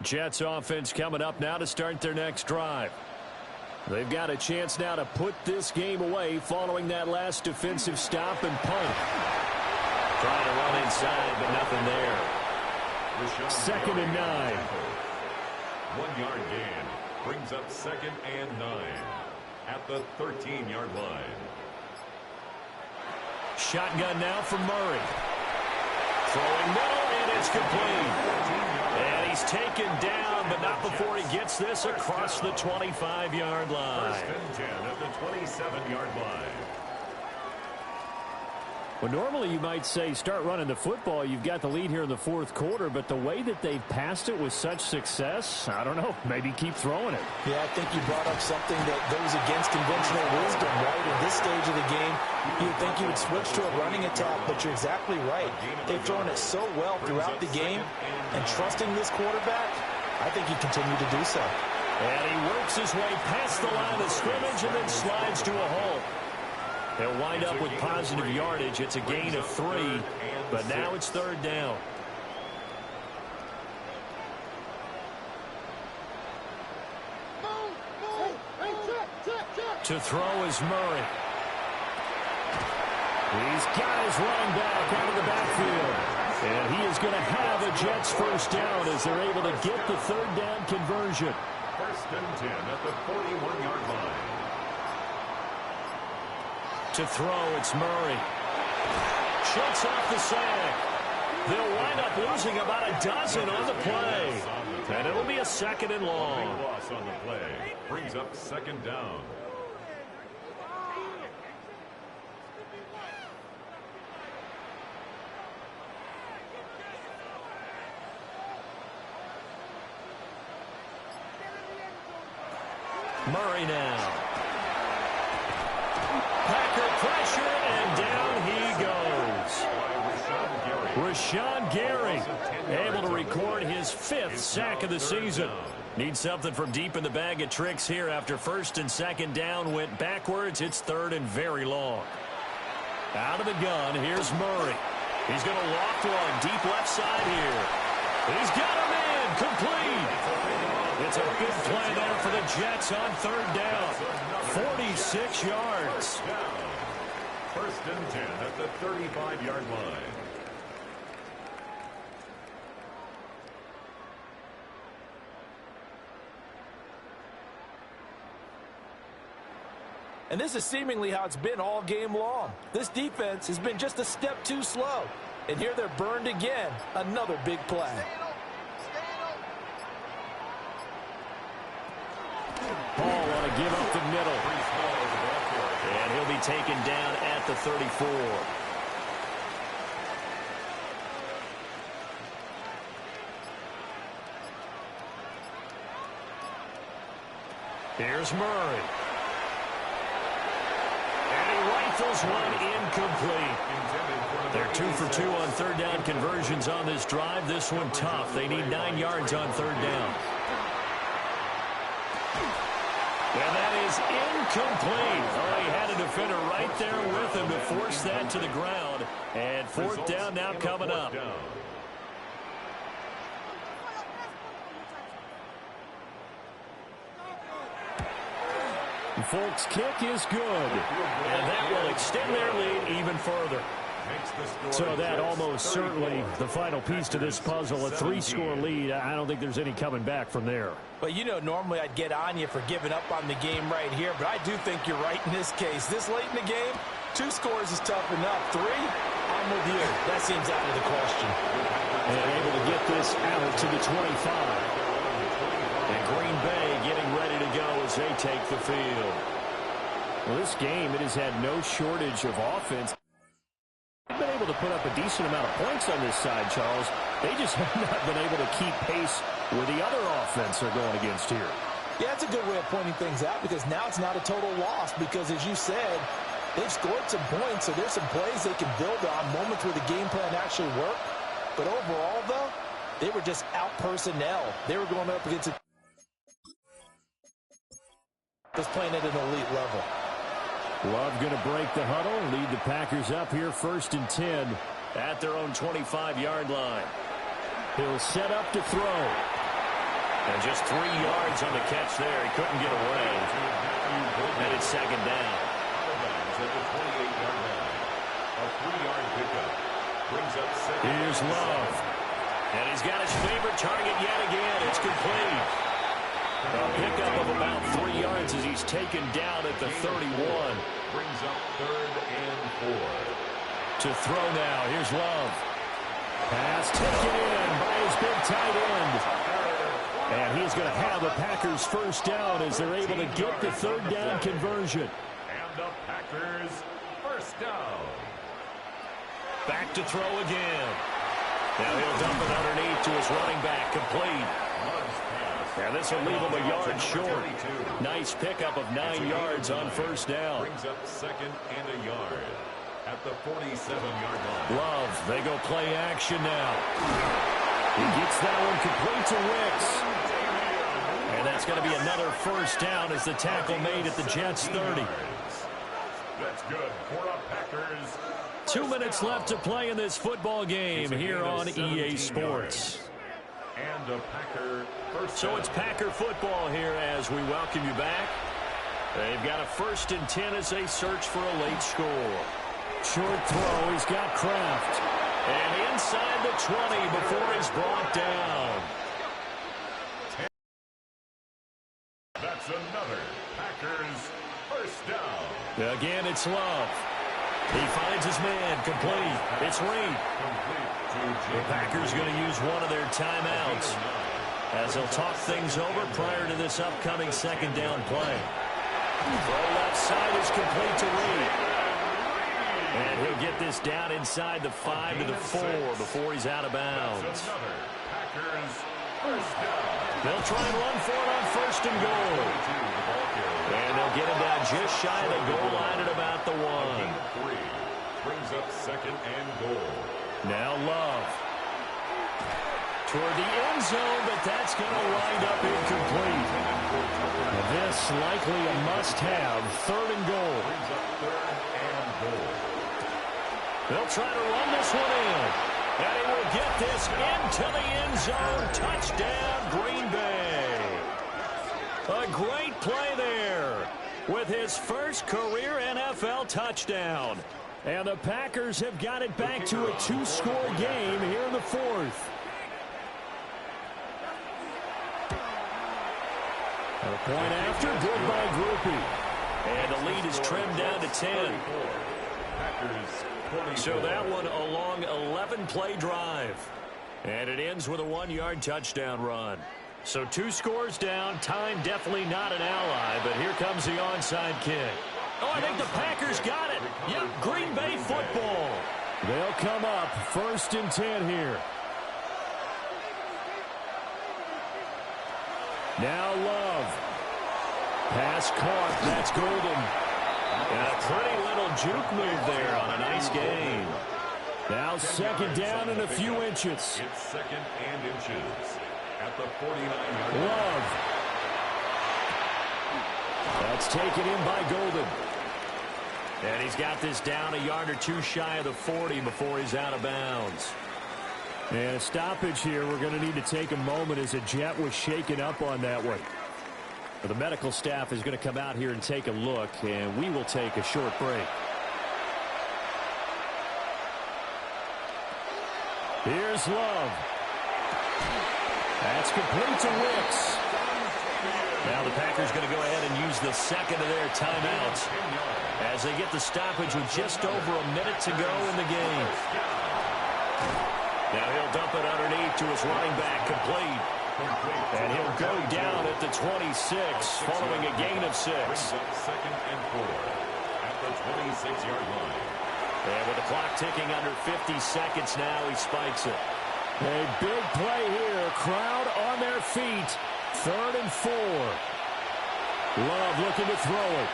Jets offense coming up now to start their next drive. They've got a chance now to put this game away following that last defensive stop and punt. Trying to run inside, but nothing there. 2nd and 9. 1-yard gain brings up 2nd and 9 at the 13-yard line. Shotgun now from Murray. Throwing middle, and it's complete. And he's taken down, but not before he gets this across the 25-yard line. 1st and 10 at the 27-yard line. Well, normally you might say start running the football. You've got the lead here in the 4th quarter, but the way that they've passed it with such success, I don't know, maybe keep throwing it. Yeah, I think you brought up something that goes against conventional wisdom, right? In this stage of the game, you'd think you would switch to a running attack, but you're exactly right. They've thrown it so well throughout the game, and trusting this quarterback, I think he continued to do so. And he works his way past the line of scrimmage and then slides to a halt. They'll wind up with positive yardage. It's a gain of 3, but now it's 3rd down. To throw is Murray. He's got his running back out of the backfield. And he is going to have a Jets 1st down as they're able to get the 3rd down conversion. 1st and 10 at the 41-yard line. To throw, it's Murray. Shoots off the sack. They'll wind up losing about a dozen on the play. And it'll be a 2nd and long. Big loss on the play. Brings up 2nd down. Murray now. Packer pressure, and down he goes. Rashawn Gary able to record his 5th sack of the season. Needs something from deep in the bag of tricks here after 1st and 2nd down went backwards. It's 3rd and very long. Out of the gun, here's Murray. He's going to loft one deep left side here. He's got him in, complete. It's a big play there for the Jets on 3rd down. 46 yards. 1st and 10 at the 35-yard line. And this is seemingly how it's been all game long. This defense has been just a step too slow. And here they're burned again. Another big play. Ball want to give up the middle. And he'll be taken down at the 34. Here's Murray. And he rifles one incomplete. They're 2 for 2 on 3rd down conversions on this drive. This one tough. They need 9 yards on 3rd down. And that is incomplete. Oh, he had a defender right there with him to force that to the ground. And 4th down now coming up. Folks, kick is good. And that will extend their lead even further. So that almost certainly the final piece to this puzzle, a 3-score lead. I don't think there's any coming back from there. But, you know, normally I'd get on you for giving up on the game right here, but I do think you're right in this case. This late in the game, 2 scores is tough enough. 3, I'm with you. That seems out of the question. And able to get this out to the 25. And Green Bay getting ready to go as they take the field. Well, this game, it has had no shortage of offense. They've been able to put up a decent amount of points on this side, Charles. They just have not been able to keep pace with the other offense they're going against here. Yeah, that's a good way of pointing things out because now it's not a total loss because, as you said, they've scored some points, so there's some plays they can build on, moments where the game plan actually worked. But overall, though, they were just out personnel. They were going up against just playing at an elite level. Love going to break the huddle and lead the Packers up here 1st and 10. At their own 25-yard line. He'll set up to throw. And just 3 yards on the catch there. He couldn't get away. And it's 2nd down. At the 28-yard line. A 3-yard pickup. Brings up 2nd. Here's Love. And he's got his favorite target yet again. It's complete. A pickup of about 3 yards as he's taken down at the 31. Brings up 3rd and 4. To throw now. Here's Love. Pass taken in by his big tight end. And he's going to have the Packers first down as they're able to get the 3rd down conversion. And the Packers first down. Back to throw again. Now he'll dump it underneath to his running back. Complete. And this will leave him a yard short. Nice pickup of 9 yards on first down. Brings up 2nd and a yard. At the 47-yard line. Love, they go play action now. He gets that one complete to Wicks. And that's going to be another first down as the tackle made at the Jets' 30. That's good for a Packers. 2 minutes left to play in this football game here on EA Sports. And a Packer first So down. it's Packer football here as we welcome you back. They've got a 1st and 10 as they search for a late score. Short throw. He's got Kraft. And inside the 20 before he's brought down. That's another Packers first down. Again, it's Love. He finds his man. Complete. It's Reed. The Packers going to use one of their timeouts as they'll talk things over prior to this upcoming 2nd down play. Throw left side is complete to Reed. And he'll get this down inside the 5 to the 4 before he's out of bounds. They'll try and run for it on 1st and goal. And they'll get him down just shy of the goal line at about the 1. Brings up 2nd and goal. Now Love. Toward the end zone, but that's going to wind up incomplete. This likely a must-have 3rd and goal. Brings up 3rd and goal. They'll try to run this one in. And he will get this into the end zone. Touchdown, Green Bay. A great play there with his first career NFL touchdown. And the Packers have got it back to a 2-score game here in the 4th. A point after, good by Groupie. And the lead is trimmed down to 10. So that one a long 11-play drive. And it ends with a 1-yard touchdown run. So 2 scores down. Time definitely not an ally, but here comes the onside kick. Oh, I think the Packers got it. Yep, Green Bay football. They'll come up 1st and 10 here. Now Love. Pass caught. That's Golden. And a pretty little juke move there on a nice game. Now 2nd down and a few inches. It's 2nd and inches at the 49-yard line. Love. That's taken in by Golden. And he's got this down a yard or 2 shy of the 40 before he's out of bounds. And a stoppage here. We're going to need to take a moment as a Jet was shaken up on that one. But the medical staff is going to come out here and take a look, and we will take a short break. Here's Love. That's complete to Wicks. Now the Packers going to go ahead and use the second of their timeouts as they get the stoppage with just over a minute to go in the game. Now he'll dump it underneath to his running back, complete. And he'll go down at the 26 following a gain of 6. Second and 4 at the 26-yard line. And with the clock ticking under 50 seconds now, he spikes it. A big play here. Crowd on their feet. 3rd and 4. Love looking to throw it.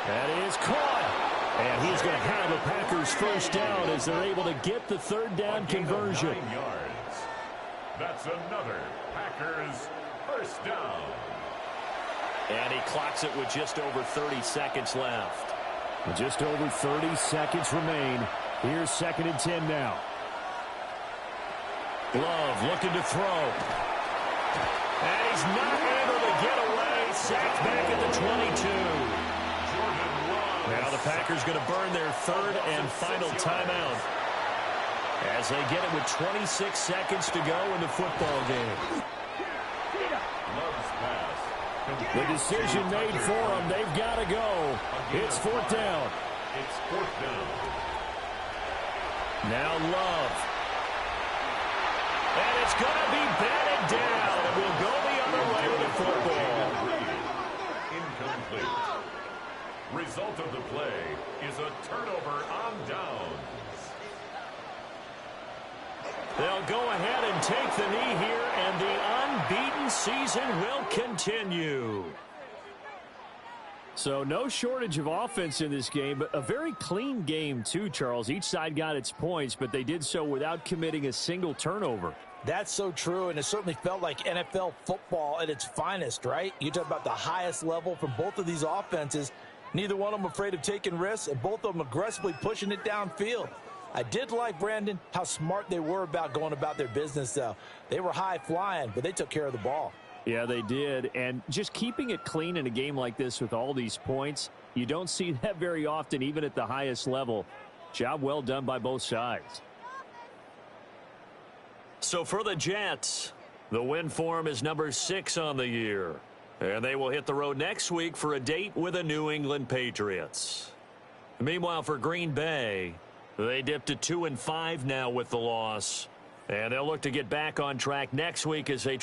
That is caught. And he's going to have the Packers first down as they're able to get the 3rd down conversion. 9 yards. That's another Packers first down. And he clocks it with just over 30 seconds left. Just over 30 seconds remain. Here's 2nd and 10 now. Love looking to throw. And he's not able to get away. Sacked back at the 22. Now the Packers going to burn their 3rd and final timeout as they get it with 26 seconds to go in the football game. The decision made for them. They've got to go. It's 4th down. It's 4th down. Now Love. And it's going to be batted down. And we'll go the other way with the football. Incomplete. Result of the play is a turnover on downs. They'll go ahead and take the knee here, and the unbeaten season will continue. So no shortage of offense in this game, but a very clean game too, Charles. Each side got its points, but they did so without committing a single turnover. That's so true, and it certainly felt like NFL football at its finest, right? You talk about the highest level from both of these offenses. Neither one of them afraid of taking risks, and both of them aggressively pushing it downfield. I did like, Brandon, how smart they were about going about their business, though. They were high-flying, but they took care of the ball. Yeah, they did. And just keeping it clean in a game like this with all these points, you don't see that very often, even at the highest level. Job well done by both sides. So for the Jets, the win form is number 6 on the year. And they will hit the road next week for a date with the New England Patriots. Meanwhile, for Green Bay, they dipped to 2-5 now with the loss. And they'll look to get back on track next week as they